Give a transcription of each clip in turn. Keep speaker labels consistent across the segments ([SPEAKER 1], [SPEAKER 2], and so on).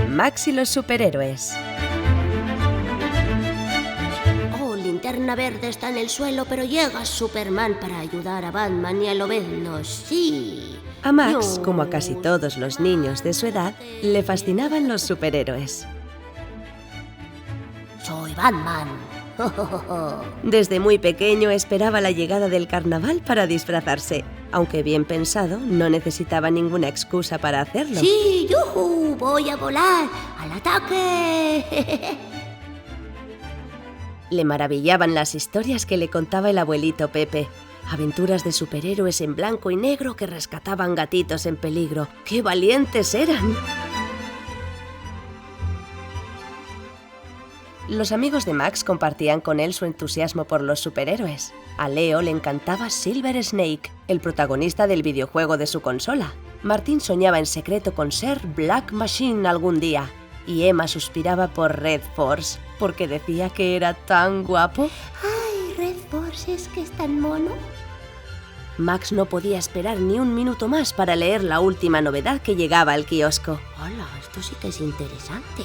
[SPEAKER 1] Max y los superhéroes.
[SPEAKER 2] Oh, Linterna Verde está en el suelo, pero llega Superman para ayudar a Batman y a Lobezno. ¡Sí!
[SPEAKER 1] A Max, como a casi todos los niños de su edad, le fascinaban los superhéroes.
[SPEAKER 2] ¡Soy Batman!
[SPEAKER 1] Desde muy pequeño esperaba la llegada del carnaval para disfrazarse. Aunque bien pensado, no necesitaba ninguna excusa para hacerlo.
[SPEAKER 2] ¡Sí, yujú! ¡Voy a volar! ¡Al ataque!
[SPEAKER 1] Le maravillaban las historias que le contaba el abuelito Pepe. Aventuras de superhéroes en blanco y negro que rescataban gatitos en peligro. ¡Qué valientes eran! Los amigos de Max compartían con él su entusiasmo por los superhéroes. A Leo le encantaba Silver Snake, el protagonista del videojuego de su consola. Martín soñaba en secreto con ser Black Machine algún día. Y Emma suspiraba por Red Force, porque decía que era tan guapo.
[SPEAKER 2] ¡Ay, Red Force es que es tan mono!
[SPEAKER 1] Max no podía esperar ni un minuto más para leer la última novedad que llegaba al kiosco.
[SPEAKER 2] ¡Hola! Esto sí que es interesante.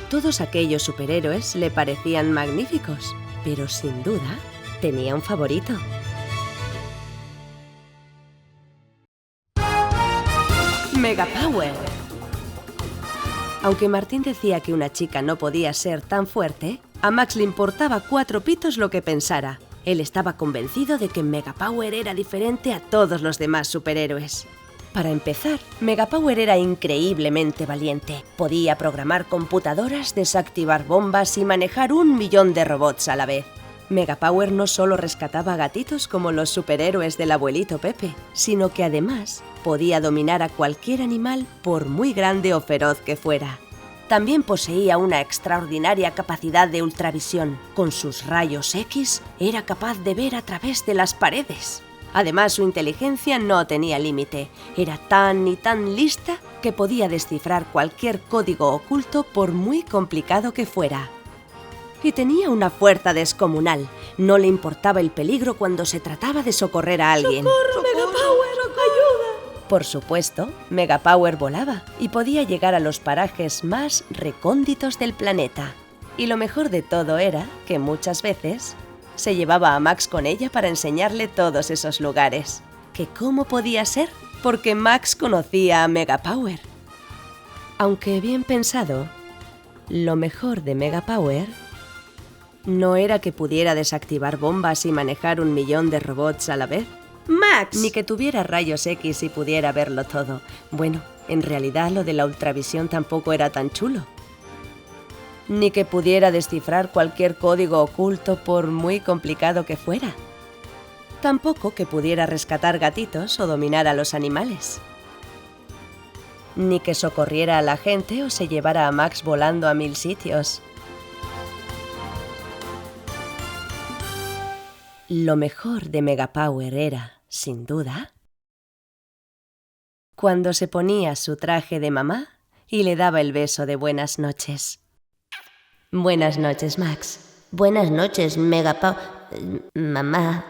[SPEAKER 1] Todos aquellos superhéroes le parecían magníficos, pero sin duda tenía un favorito. Megapower. Aunque Martín decía que una chica no podía ser tan fuerte, a Max le importaba 4 pitos lo que pensara. Él estaba convencido de que Megapower era diferente a todos los demás superhéroes. Para empezar, Megapower era increíblemente valiente. Podía programar computadoras, desactivar bombas y manejar 1.000.000 de robots a la vez. Megapower no solo rescataba gatitos como los superhéroes del abuelito Pepe, sino que además podía dominar a cualquier animal por muy grande o feroz que fuera. También poseía una extraordinaria capacidad de ultravisión. Con sus rayos X era capaz de ver a través de las paredes. Además, su inteligencia no tenía límite. Era tan y tan lista que podía descifrar cualquier código oculto por muy complicado que fuera. Y tenía una fuerza descomunal. No le importaba el peligro cuando se trataba de socorrer a alguien.
[SPEAKER 2] ¡Socorro, Megapower! ¡Ayuda!
[SPEAKER 1] Por supuesto, Megapower volaba y podía llegar a los parajes más recónditos del planeta. Y lo mejor de todo era que muchas veces se llevaba a Max con ella para enseñarle todos esos lugares. ¿Que cómo podía ser? Porque Max conocía a Megapower. Aunque bien pensado, lo mejor de Megapower no era que pudiera desactivar bombas y manejar 1.000.000 de robots a la vez.
[SPEAKER 2] ¡Max!
[SPEAKER 1] Ni que tuviera rayos X y pudiera verlo todo. Bueno, en realidad lo de la ultravisión tampoco era tan chulo. Ni que pudiera descifrar cualquier código oculto por muy complicado que fuera. Tampoco que pudiera rescatar gatitos o dominar a los animales. Ni que socorriera a la gente o se llevara a Max volando a 1000 sitios. Lo mejor de Megapower era, sin duda, cuando se ponía su traje de mamá y le daba el beso de buenas noches. Buenas noches, Max.
[SPEAKER 2] Buenas noches, Megapower. Mamá.